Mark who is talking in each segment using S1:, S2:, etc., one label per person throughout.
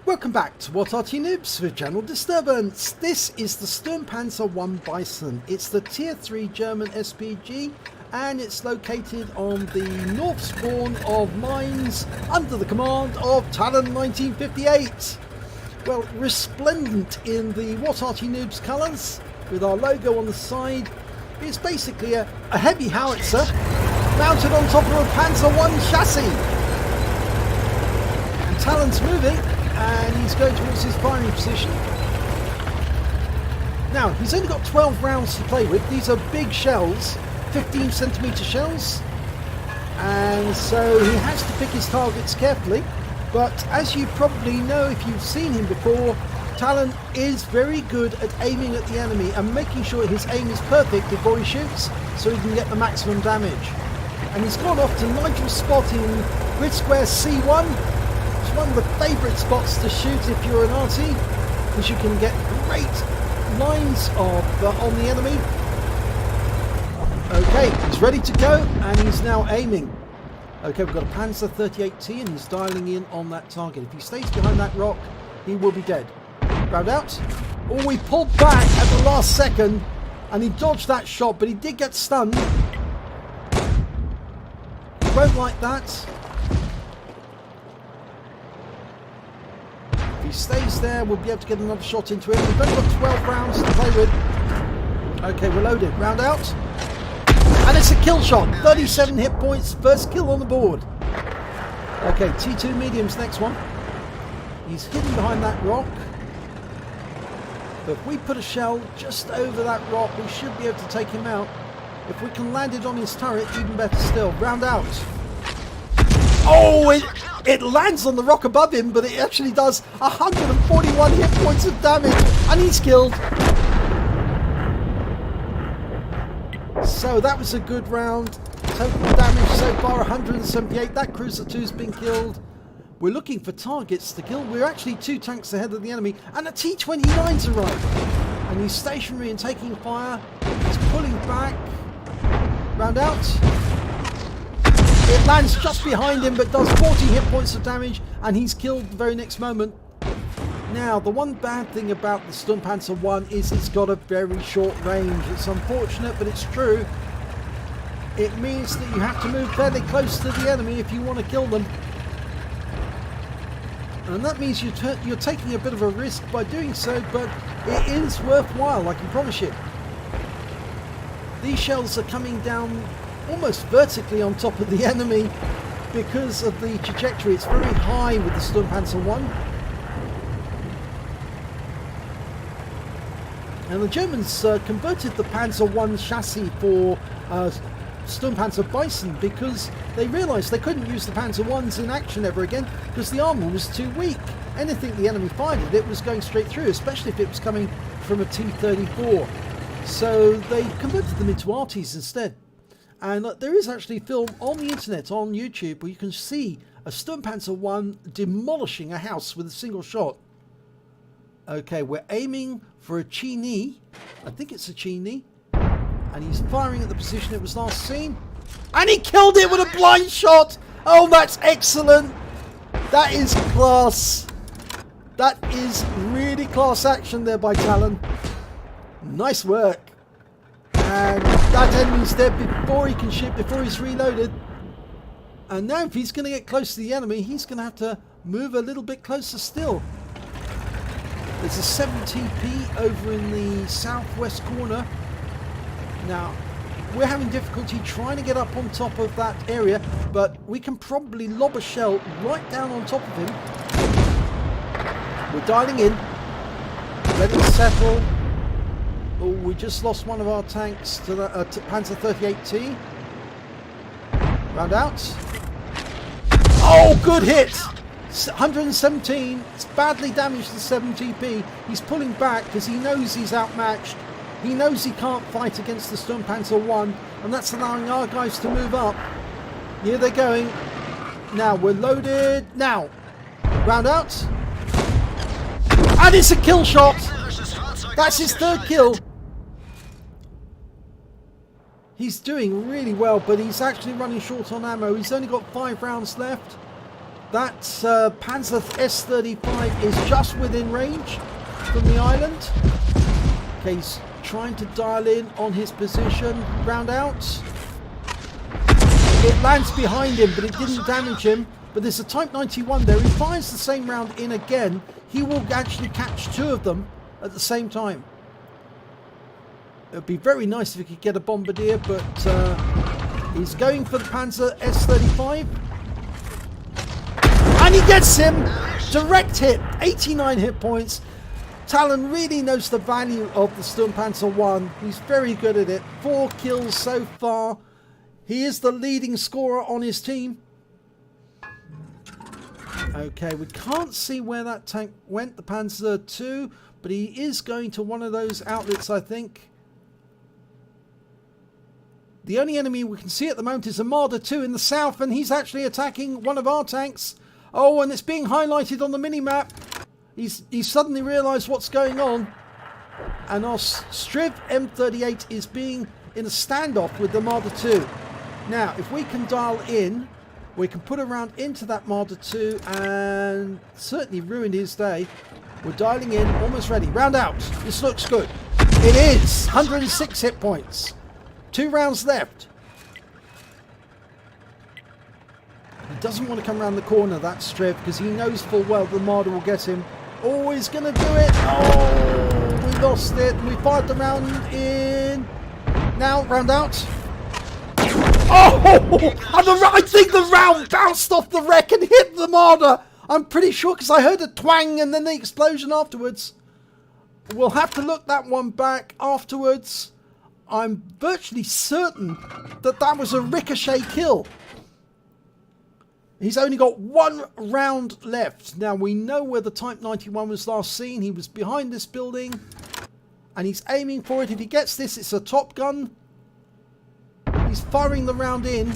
S1: Welcome back to What Arty Noobs with General Disturbance. This is the Sturmpanzer I Bison. It's the Tier 3 German SPG and it's located on the north spawn of mines under the command of Talon 1958. Well, resplendent in the What Arty Noobs colours with our logo on the side. It's basically a heavy howitzer mounted on top of a Panzer I chassis. And Talon's moving. And he's going towards his firing position. Now, he's only got 12 rounds to play with. These are big shells, 15cm shells. And so he has to pick his targets carefully. But as you probably know if you've seen him before, Talon is very good at aiming at the enemy and making sure his aim is perfect before he shoots so he can get the maximum damage. And he's gone off to Nigel's spot in grid square C1. One of the favourite spots to shoot if you're an Arty, because you can get great lines of on the enemy. Okay, he's ready to go and he's now aiming. Okay, we've got a Panzer 38T and he's dialing in on that target. If he stays behind that rock, he will be dead. Round out. Oh, he pulled back at the last second and he dodged that shot, but he did get stunned. He won't like that. If he stays there, we'll be able to get another shot into him. We've only got 12 rounds to play with. Okay, we're loaded. Round out. And it's a kill shot. 37 hit points. First kill on the board. Okay, T2 mediums, next one. He's hidden behind that rock. But if we put a shell just over that rock, we should be able to take him out. If we can land it on his turret, even better still. Round out. Oh, it lands on the rock above him, but it actually does 141 hit points of damage, and he's killed. So that was a good round. Total damage so far 178. That Cruiser 2's been killed. We're looking for targets to kill. We're actually 2 tanks ahead of the enemy, and a T-29's arrived. And he's stationary and taking fire. He's pulling back. Round out. It lands just behind him but does 40 hit points of damage and he's killed the very next moment. Now, the one bad thing about the Sturmpanzer I is it's got a very short range. It's unfortunate, but it's true. It means that you have to move fairly close to the enemy if you want to kill them. And that means you're taking a bit of a risk by doing so, but it is worthwhile, I can promise you. These shells are coming down almost vertically on top of the enemy because of the trajectory. It's very high with the Sturmpanzer I. And the Germans converted the Panzer I chassis for Sturmpanzer Bison because they realised they couldn't use the Panzer Is in action ever again because the armour was too weak. Anything the enemy fired at it was going straight through, especially if it was coming from a T-34. So they converted them into Artys instead. And there is actually film on the internet, on YouTube, where you can see a Sturmpanzer I demolishing a house with a single shot. Okay, we're aiming for a Cheney. I think it's a Cheney. And he's firing at the position it was last seen. And he killed it with a blind shot! Oh, that's excellent! That is class. That is really class action there by Talon. Nice work. And that enemy's dead before he can shoot, before he's reloaded. And now if he's going to get close to the enemy, he's going to have to move a little bit closer still. There's a 70p over in the southwest corner. Now, we're having difficulty trying to get up on top of that area, but we can probably lob a shell right down on top of him. We're dialing in. Let it settle. Oh, we just lost one of our tanks to the Panzer 38T. Round out. Oh, good hit! 117. It's badly damaged the 70p. He's pulling back because he knows he's outmatched. He knows he can't fight against the Sturmpanzer I, and that's allowing our guys to move up. Here they're going. Now, we're loaded. Now, round out. And it's a kill shot! That's his third kill. He's doing really well, but he's actually running short on ammo. He's only got 5 rounds left. That Panzer S35 is just within range from the island. Okay, he's trying to dial in on his position. Round out. It lands behind him, but it didn't damage him. But there's a Type 91 there. He fires the same round in again. He will actually catch two of them at the same time. It would be very nice if he could get a bombardier, but he's going for the Panzer S35. And he gets him! Direct hit, 89 hit points. Talon really knows the value of the Sturmpanzer 1. He's very good at it. 4 kills so far. He is the leading scorer on his team. Okay, we can't see where that tank went, the Panzer II, but he is going to one of those outlets, I think. The only enemy we can see at the moment is a Marder II in the south, and he's actually attacking one of our tanks. Oh, and it's being highlighted on the mini-map. He's suddenly realised what's going on. And our Striv M38 is being in a standoff with the Marder II. Now, if we can dial in, we can put a round into that Marder II and certainly ruin his day. We're dialing in, almost ready. Round out. This looks good. It is. 106 hit points. 2 rounds left. He doesn't want to come around the corner, that Striv, because he knows full well the Marder will get him. Oh, he's going to do it. Oh, we lost it. We fired the round in. Now, round out. Oh, I think the round bounced off the wreck and hit the Marder. I'm pretty sure because I heard a twang and then the explosion afterwards. We'll have to look that one back afterwards. I'm virtually certain that that was a ricochet kill. He's only got 1 round left. Now we know where the Type 91 was last seen. He was behind this building and he's aiming for it. If he gets this, it's a Top Gun. He's firing the round in.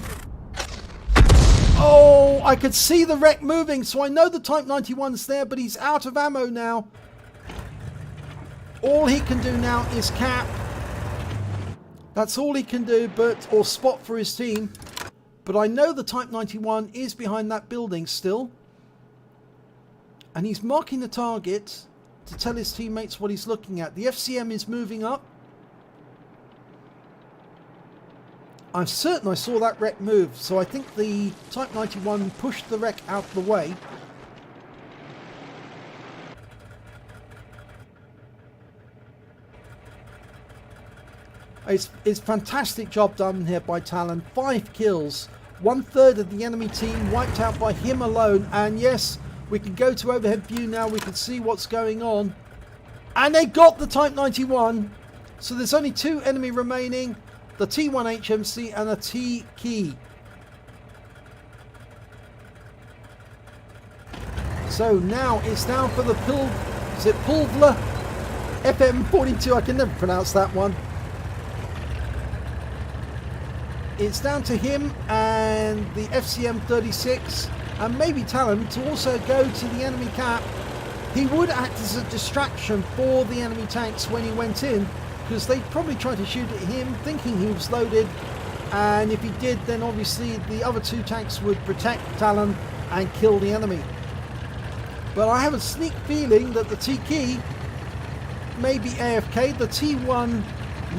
S1: Oh, I could see the wreck moving, so I know the Type 91's there, but he's out of ammo now. All he can do now is cap. That's all he can do, or spot for his team. But I know the Type 91 is behind that building still. And he's marking the target to tell his teammates what he's looking at. The FCM is moving up. I'm certain I saw that wreck move, so I think the Type 91 pushed the wreck out of the way. It's fantastic job done here by Talon. 5 kills, 1/3 of the enemy team wiped out by him alone. And yes, we can go to overhead view now. We can see what's going on. And they got the Type 91. So there's only 2 enemy remaining. The T1 HMC and a T-Key. So now it's down for the Pulvler FM42. I can never pronounce that one. It's down to him and the FCM 36 and maybe Talon to also go to the enemy cap. He would act as a distraction for the enemy tanks when he went in, because they probably tried to shoot at him thinking he was loaded, and if he did, then obviously the other 2 tanks would protect Talon and kill the enemy. But I have a sneak feeling that the T-Key may be AFK, the T1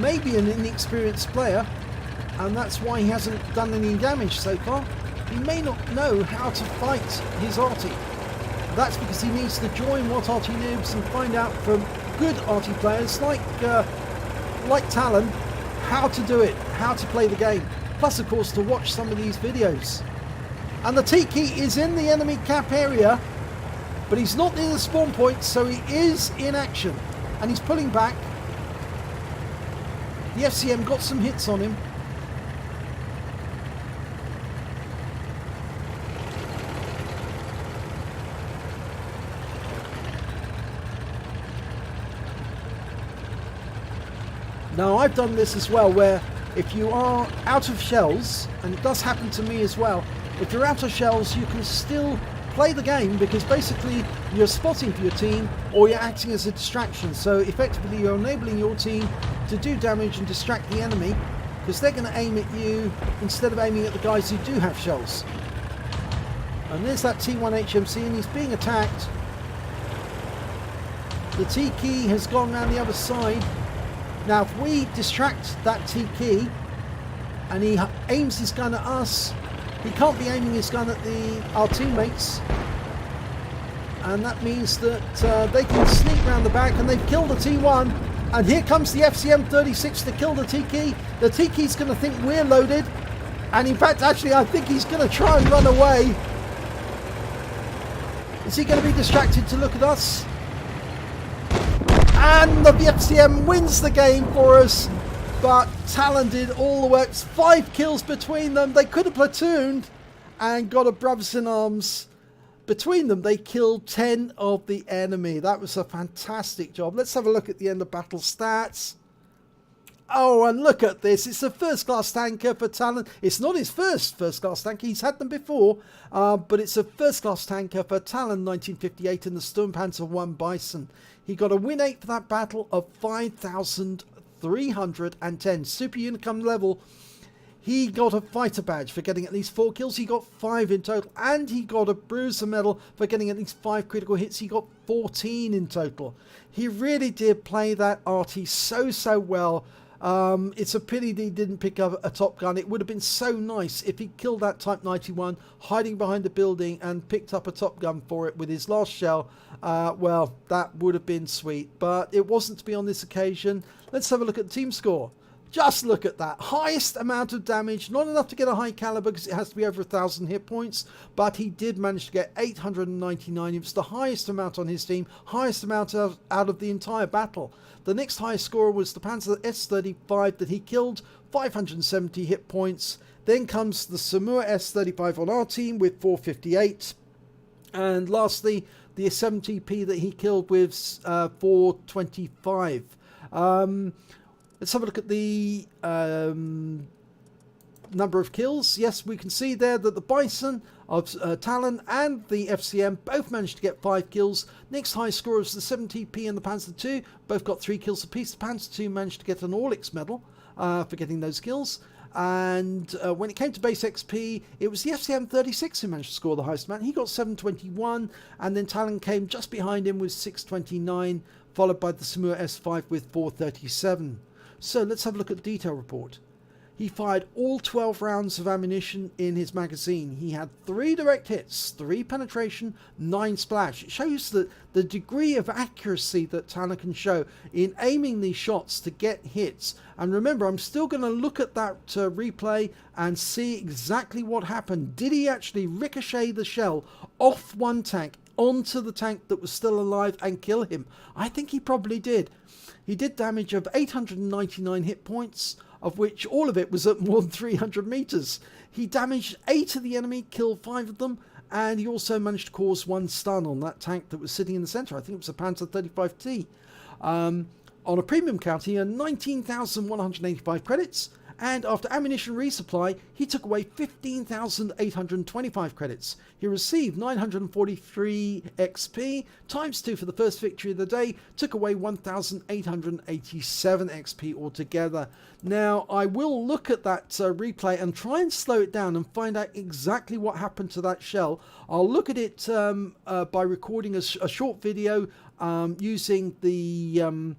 S1: may be an inexperienced player, and that's why he hasn't done any damage so far. He may not know how to fight his Arty. That's because he needs to join What Arty Noobs and find out from good Arty players like Talon how to do it, how to play the game. Plus, of course, to watch some of these videos. And the T-Key is in the enemy cap area, but he's not near the spawn point, so he is in action. And he's pulling back. The FCM got some hits on him. Now I've done this as well, where if you are out of shells, and it does happen to me as well, if you're out of shells you can still play the game, because basically you're spotting for your team or you're acting as a distraction. So effectively you're enabling your team to do damage and distract the enemy, because they're going to aim at you instead of aiming at the guys who do have shells. And there's that T1 HMC, and he's being attacked. The T-key has gone around the other side. Now, if we distract that T-key and he aims his gun at us, he can't be aiming his gun at our teammates. And that means that they can sneak around the back, and they've killed the T1. And here comes the FCM36 to kill the T-key. The T-key's going to think we're loaded. And in fact, actually, I think he's going to try and run away. Is he going to be distracted to look at us? And the FCM wins the game for us. But Talon did all the work. 5 kills between them. They could have platooned and got a brothers in arms. Between them, they killed 10 of the enemy. That was a fantastic job. Let's have a look at the end of battle stats. Oh, and look at this. It's a first-class tanker for Talon. It's not his first-class tanker. He's had them before. But it's a first-class tanker for Talon 1958 in the Sturmpanzer 1 Bison. He got a win rate for that battle of 5,310. Super Unicum level. He got a fighter badge for getting at least 4 kills. He got 5 in total. And he got a bruiser medal for getting at least 5 critical hits. He got 14 in total. He really did play that Arty so well. It's a pity that he didn't pick up a Top Gun. It would have been so nice if he killed that Type 91 hiding behind the building and picked up a Top Gun for it with his last shell. Well, that would have been sweet. But it wasn't to be on this occasion. Let's have a look at the team score. Just look at that. Highest amount of damage. Not enough to get a high caliber because it has to be over 1,000 hit points. But he did manage to get 899. It was the highest amount on his team. Highest amount out of the entire battle. The next highest scorer was the Panzer S35 that he killed. 570 hit points. Then comes the Samur S35 on our team with 458. And lastly, the 70p that he killed with 425. Let's have a look at the number of kills. Yes, we can see there that the Bison of Talon and the FCM both managed to get 5 kills. Next high score was the 70p and the Panzer II. Both got 3 kills apiece. The Panzer II managed to get an All-X medal for getting those kills. And when it came to base XP, it was the FCM36 who managed to score the highest amount. He got 721, and then Talon came just behind him with 629, followed by the Samur S5 with 437. So let's have a look at the detail report. He fired all 12 rounds of ammunition in his magazine. He had 3 direct hits, 3 penetration, 9 splash. It shows the degree of accuracy that Talon can show in aiming these shots to get hits. And remember, I'm still going to look at that replay and see exactly what happened. Did he actually ricochet the shell off one tank onto the tank that was still alive and kill him? I think he probably did. He did damage of 899 hit points, of which all of it was at more than 300 meters. He damaged 8 of the enemy, killed 5 of them, and he also managed to cause 1 stun on that tank that was sitting in the center. I think it was a Panzer 35T. On a premium count, he earned 19,185 credits, and after ammunition resupply, he took away 15,825 credits. He received 943 XP, times 2 for the first victory of the day, took away 1,887 XP altogether. Now, I will look at that replay and try and slow it down and find out exactly what happened to that shell. I'll look at it by recording a short video using the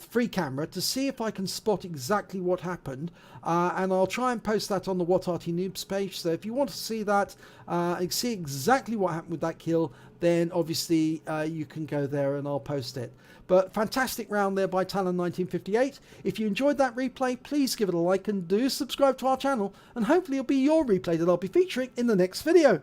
S1: free camera to see if I can spot exactly what happened, and I'll try and post that on the What Arty Noobs page. So if you want to see that and see exactly what happened with that kill, then obviously you can go there and I'll post it. But fantastic round there by Talon 1958. If you enjoyed that replay, please give it a like and do subscribe to our channel, and hopefully it'll be your replay that I'll be featuring in the next video.